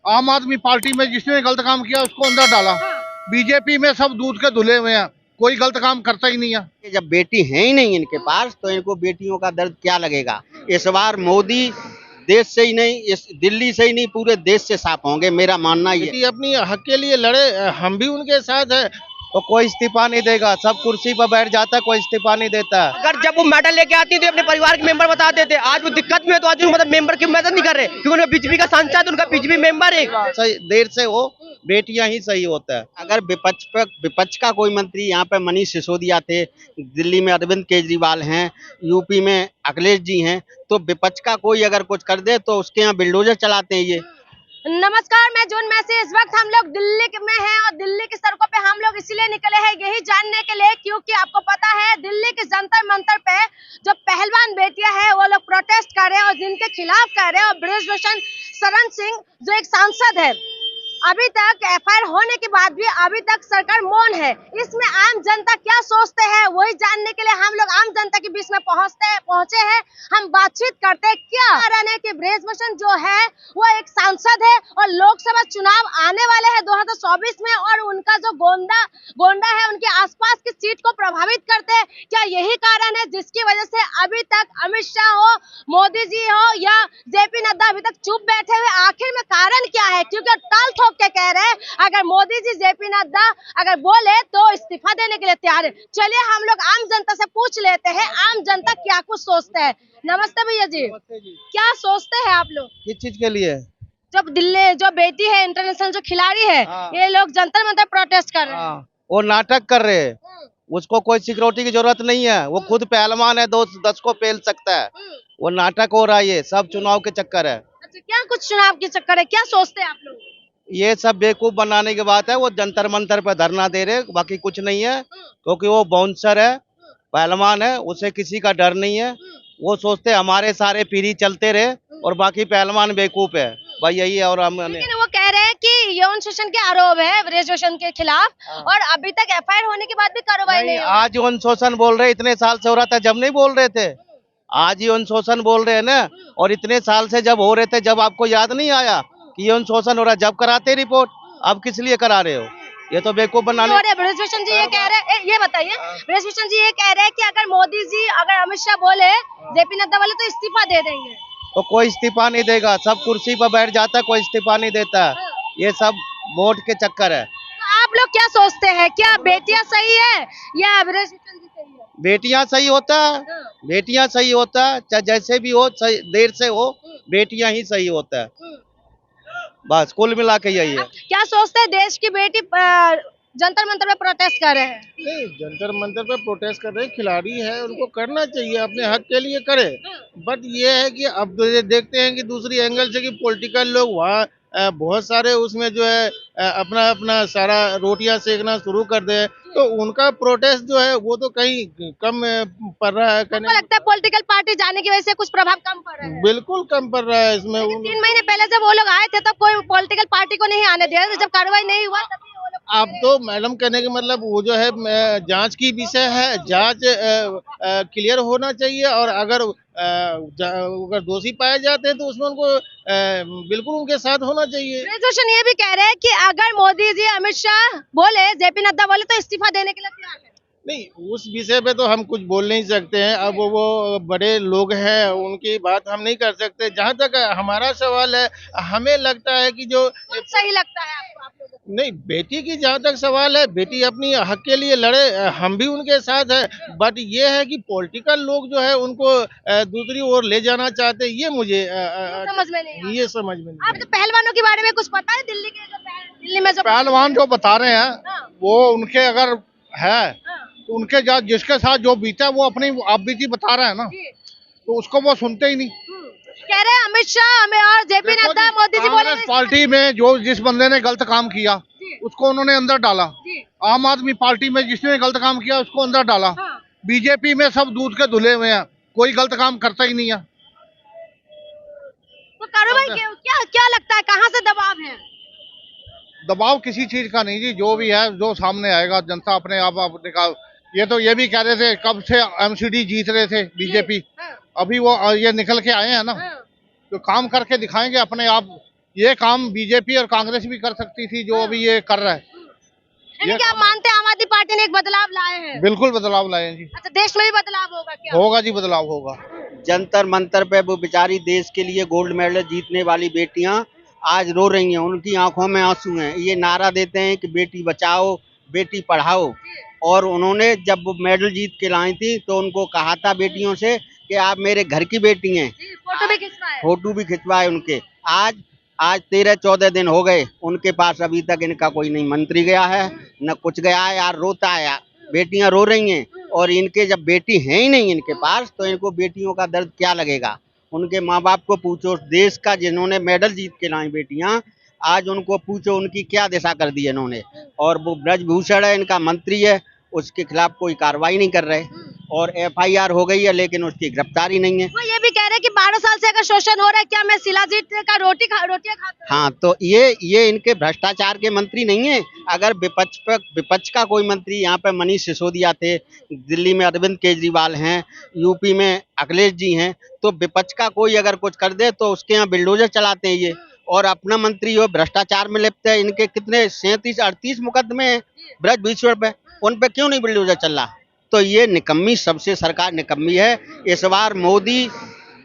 आम आदमी पार्टी में जिसने गलत काम किया उसको अंदर डाला। बीजेपी में सब दूध के धुले हुए हैं, कोई गलत काम करता ही नहीं है। जब बेटी है ही नहीं इनके पास तो इनको बेटियों का दर्द क्या लगेगा। इस बार मोदी देश से ही नहीं, इस दिल्ली से ही नहीं, पूरे देश से साफ होंगे, मेरा मानना ये। बेटी अपनी हक के लिए लड़े, हम भी उनके साथ है। तो कोई इस्तीफा नहीं देगा, सब कुर्सी पर बैठ जाता है, कोई इस्तीफा नहीं देता। अगर जब वो मेडल लेके आती है तो अपने परिवार के मेंबर बताते थे, आज वो दिक्कत में है तो आज मतलब मेंबर की मदद नहीं कर रहे क्योंकि उनका बीजेपी का सांसद, उनका बीजेपी मेंबर है। सही देर से हो, बेटियां ही सही होता है। अगर विपक्ष का कोई मंत्री, यहाँ पे मनीष सिसोदिया थे, दिल्ली में अरविंद केजरीवाल हैं, यूपी में अखिलेश जी हैं, तो विपक्ष का कोई अगर कुछ कर दे तो उसके यहाँ बिल्डोजर चलाते हैं ये। नमस्कार, मैं जून में से इस वक्त हम लोग दिल्ली में हैं और दिल्ली की सड़कों पे हम लोग इसलिए निकले हैं यही जानने के लिए क्योंकि आपको पता है दिल्ली के जंतर मंतर पे जो पहलवान बेटियां हैं वो लोग प्रोटेस्ट कर रहे हैं और जिनके खिलाफ कर रहे हैं। और बृजभूषण शरण सिंह जो एक सांसद है, अभी तक एफआईआर होने के बाद भी अभी तक सरकार मौन है। इसमें आम जनता क्या सोचते हैं वही जानने के लिए हम लोग आम जनता के बीच में पहुंचे हैं। हम बातचीत करते हैं क्या कारण है कि बृजभूषण जो है वो एक सांसद है और लोकसभा चुनाव आने वाले हैं 2024 में और उनका जो गोंडा है उनके आसपास की सीट को प्रभावित करते हैं। क्या यही कारण है जिसकी वजह से अभी तक अमित शाह हो, मोदी जी हो या जेपी नड्डा अभी तक चुप बैठे हुए? आखिर में कारण क्या है? क्योंकि टाल ठोक के कह रहे हैं अगर मोदी जी, जेपी नड्डा अगर बोले तो इस्तीफा देने के लिए तैयार है। चलिए हम लोग आम जनता से पूछ लेते हैं आम जनता क्या कुछ सोचते हैं। नमस्ते भैया जी, क्या सोचते हैं आप लोग? किस चीज के लिए? जब दिल्ली जो बेटी है इंटरनेशनल जो खिलाड़ी है, ये लोग जंतर मंतर प्रोटेस्ट कर रहे हैं। वो नाटक कर रहे हैं, उसको कोई सिक्योरिटी की जरूरत नहीं है, वो खुद पहलवान है, 10 को पेल सकता है। वो नाटक हो रहा है, ये सब चुनाव के चक्कर है। अच्छा, क्या कुछ चुनाव के चक्कर है? क्या सोचते हैं आप लोग? ये सब बेवकूफ बनाने की बात है। वो जंतर मंतर पर धरना दे रहे, बाकी कुछ नहीं है, क्योंकि वो बाउंसर है, पहलवान है, उसे किसी का डर नहीं है। वो सोचते हमारे सारे पीढ़ी चलते रहे और बाकी पहलवान बेवकूफ है, भाई यही है। और हम लेकिन वो कह रहे हैं कि यौन शोषण के आरोप है बृजभूषण के खिलाफ और अभी तक एफआईआर होने के बाद भी कार्रवाई नहीं हुई। आज यौन शोषण बोल रहे, इतने साल से हो रहा था, जब नहीं बोल रहे थे। आज यौन शोषण बोल रहे हैं ना, और इतने साल से जब हो रहे थे, जब आपको याद नहीं आया कि यौन शोषण हो रहा है, जब कराते रिपोर्ट, अब किस लिए करा रहे हो? ये तो बेवकूफ बनाने। बृजभूषण जी ये कह रहे हैं, ये बताइए, बृजभूषण जी ये कह रहे हैं कि अगर मोदी जी, अगर अमित शाह बोले, जेपी नड्डा बोले तो इस्तीफा दे देंगे। तो कोई इस्तीफा नहीं देगा, सब कुर्सी पर बैठ जाता है, कोई इस्तीफा नहीं देता। ये सब वोट के चक्कर है। तो आप लोग क्या सोचते हैं, क्या बेटियां सही है या बृजभूषण जी सही है? बेटियां सही होता है, बेटियां सही होता है, चाहे जैसे भी हो, देर से हो, बेटियां ही सही होता है। बस कुल मिला के यही है। क्या सोचते हैं देश की बेटी जंतर मंतर पे प्रोटेस्ट कर रहे हैं? नहीं, जंतर मंतर पे प्रोटेस्ट कर रहे हैं, खिलाड़ी है, उनको करना चाहिए, अपने हक के लिए करे। बट ये है कि अब तो ये देखते हैं कि दूसरी एंगल से कि पॉलिटिकल लोग वहाँ बहुत सारे उसमें जो है अपना अपना सारा रोटियां सेकना शुरू कर दे, तो उनका प्रोटेस्ट जो है वो तो कहीं कम पड़ रहा है। आपको लगता है पॉलिटिकल पार्टी जाने की वजह से कुछ प्रभाव कम पड़ रहा है? बिल्कुल कम पड़ रहा है इसमें। 3 महीने पहले जब वो लोग आए थे तब कोई पॉलिटिकल पार्टी को नहीं आने दिया, जब कार्रवाई नहीं हुआ तभी वो लोग। अब तो मैडम कहने का मतलब वो जो है जांच की विषय है, जांच क्लियर होना चाहिए और अगर दोषी पाए जाते हैं तो उसमें उनको बिल्कुल उनके साथ होना चाहिए। बृजभूषण ये भी कह रहे हैं कि अगर मोदी जी, अमित शाह बोले, जेपी नड्डा बोले तो इस्तीफा देने के लिए तैयार है। नहीं, उस विषय पे तो हम कुछ बोल नहीं सकते हैं। अब वो बड़े लोग हैं, उनकी बात हम नहीं कर सकते। जहाँ तक हमारा सवाल है, हमें लगता है कि जो सही लगता है आपको, आप लोगों को? नहीं, बेटी की जहाँ तक सवाल है, बेटी अपनी हक के लिए लड़े, हम भी उनके साथ है। बट ये है कि पॉलिटिकल लोग जो है उनको दूसरी ओर ले जाना चाहते हैं, ये मुझे समझ में नहीं, ये समझ में नहीं। आप तो पहलवानों के बारे में कुछ पता है? दिल्ली में जो पहलवान जो बता रहे हैं, हाँ। वो उनके अगर है तो उनके जिसके साथ जो बीता वो अपनी आप बीती बता रहे हैं ना, तो उसको वो सुनते ही नहीं। कह रहे हैं अमित शाह हमें और जेपी नड्डा, मोदी जी बोले कांग्रेस पार्टी में जिस बंदे ने गलत काम किया उसको उन्होंने अंदर डाला। आम आदमी पार्टी में जिसने गलत काम किया उसको अंदर डाला। बीजेपी में सब दूध के धुले हुए हैं, कोई गलत काम करता ही नहीं है। तो कार्रवाई क्या लगता है, कहाँ से दबाव है? दबाव किसी चीज का नहीं जी, जो भी है, जो सामने आएगा जनता अपने आप निकाल। ये तो ये भी कह रहे थे कब से एमसीडी जीत रहे थे बीजेपी, अभी वो ये निकल के आए हैं ना, तो काम करके दिखाएंगे अपने आप। ये काम बीजेपी और कांग्रेस भी कर सकती थी, जो अभी ये कर रहा है। यानी कि आप मानते हैं आम आदमी पार्टी ने एक बदलाव लाए हैं? बिल्कुल बदलाव लाए हैं जी। अच्छा, देश में भी बदलाव होगा क्या? होगा जी, बदलाव होगा। जंतर मंतर पे वो बेचारी देश के लिए गोल्ड मेडल जीतने वाली बेटियां आज रो रही हैं, उनकी आंखों में आंसू हैं। ये नारा देते हैं कि बेटी बचाओ, बेटी पढ़ाओ। और उन्होंने जब वो मेडल जीत के लाई थी तो उनको कहा था बेटियों से कि आप मेरे घर की बेटी हैं। फोटो भी खिंचवाए। फोटो भी खिंचवाए उनके। आज 13-14 दिन हो गए, उनके पास अभी तक इनका कोई नहीं मंत्री गया है, न कुछ गया है। यार रोता है यार, बेटियां रो रही हैं। और इनके जब बेटी है ही नहीं इनके पास, तो इनको बेटियों का दर्द क्या लगेगा। उनके माँ बाप को पूछो, देश का जिन्होंने मेडल जीत के लाई बेटियां, आज उनको पूछो उनकी क्या दिशा कर दी इन्होंने। और वो ब्रजभूषण है, इनका मंत्री है, उसके खिलाफ कोई कार्रवाई नहीं कर रहे। और FIR हो गई है लेकिन उसकी गिरफ्तारी नहीं है। वो ये भी कह रहे हैं कि 12 साल से अगर शोषण हो रहा है, क्या मैं शिलाजीत का रोटियां खाता हूं? हाँ, तो ये इनके भ्रष्टाचार के मंत्री नहीं है। अगर विपक्ष का कोई मंत्री, यहाँ पे मनीष सिसोदिया थे, दिल्ली में अरविंद केजरीवाल हैं, यूपी में अखिलेश जी हैं, तो विपक्ष का कोई अगर कुछ कर दे तो उसके यहाँ बिल्डोजर चलाते हैं ये। और अपना मंत्री हो भ्रष्टाचार में लिप्त है। इनके कितने 37-38 मुकदमे हैं ब्रजभूषण पे, उन पे क्यों नहीं बिल्डोजर चल रहा। तो ये निकम्मी, सबसे सरकार निकम्मी है। इस बार मोदी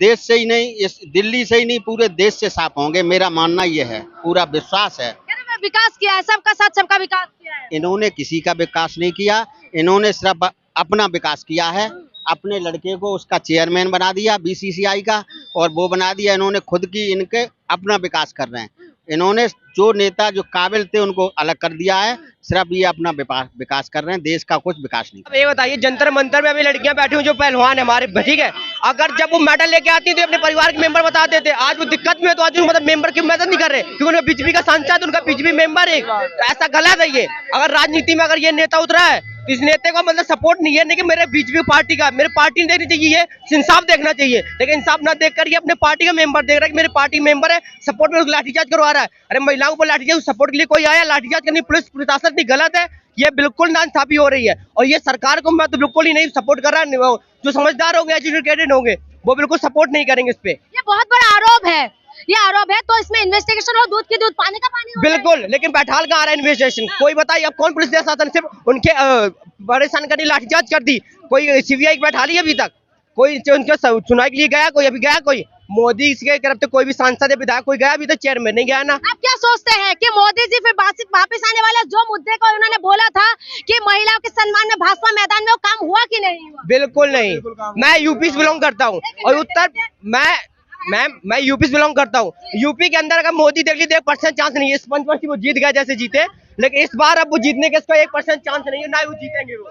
देश से ही नहीं, इस दिल्ली से ही नहीं, पूरे देश से साफ होंगे, मेरा मानना ये है, पूरा विश्वास है। कह रहे मैं विकास किया है, सबका साथ सबका विकास किया है। इन्होंने किसी का विकास नहीं किया, इन्होंने सिर्फ अपना विकास किया है। अपने लड़के को उसका चेयरमैन बना दिया BCCI का, और वो बना दिया इन्होंने खुद की। इनके अपना विकास कर रहे हैं। इन्होंने जो नेता जो काबिल थे उनको अलग कर दिया है, सिर्फ ये अपना विकास कर रहे हैं, देश का कुछ विकास नहीं। अब ये बताइए, जंतर मंतर में अभी लड़कियां बैठी हुई जो पहलवान है हमारे, ठीक है, अगर जब वो मेडल लेके आती है तो अपने परिवार के मेंबर बताते थे। आज वो दिक्कत में है तो आज मतलब मेंबर की मदद नहीं कर रहे, क्योंकि उनका बीजेपी का सांसद, उनका बीजेपी मेंबर है। तो ऐसा गलत है ये। अगर राजनीति में अगर ये नेता उतरा है तो इस नेता का मतलब सपोर्ट नहीं है, नहीं कि मेरे बीजेपी पार्टी का, मेरे पार्टी नहीं देखनी चाहिए, ये इंसाफ देखना चाहिए। लेकिन इंसाफ ना देख कर ये अपने पार्टी का मेंबर देख रहा है कि मेरे पार्टी मेंबर है, सपोर्ट में लाठीचार्ज करवा रहा है। अरे महिलाओं को लाठीचार्ज सपोर्ट के लिए कोई आया, लाठीचार्ज करनी पुलिस प्रशासन इतनी गलत है, ये बिल्कुल नाइंसाफी हो रही है। और ये सरकार को मैं तो बिल्कुल ही नहीं सपोर्ट कर रहा। जो समझदार होंगे, एजुकेटेड होंगे, वो बिल्कुल सपोर्ट नहीं करेंगे इस पे। ये बहुत बड़ा आरोप है, ये आरोप है, तो इसमें इन्वेस्टिगेशन हो, दूध की दूध पानी का पानी हो बिल्कुल, लेकिन बैठाल कहाँ आ रहा है इन्वेस्टिगेशन? कोई बताइए, अब कौन पुलिस शासन सिर्फ उनके परेशान करनी, लाठीचार्ज कर दी। कोई CBI बैठा ली अभी तक? कोई उनके सुनाई के लिए गया? कोई अभी गया? कोई मोदी के तरफ से कोई भी सांसद या विधायक कोई गया अभी तक? चेयरमैन नहीं गया ना। आप क्या सोचते हैं कि मोदी जी फिर वापस आने वाला, जो मुद्दे को उन्होंने बोला था कि महिलाओं के सम्मान में भाजपा मैदान में, वो काम हुआ कि नहीं हुआ? बिल्कुल नहीं। मैं यूपी से बिलोंग करता हूँ और उत्तर मैं यूपी से बिलोंग करता हूँ। यूपी के अंदर अगर मोदी देख लीजिए 1% चांस नहीं है। इस 5% वो जीत गया जैसे जीते, लेकिन इस बार अब वो जीतने के इसका 1% चांस नहीं है, ना ही वो जीतेंगे वो।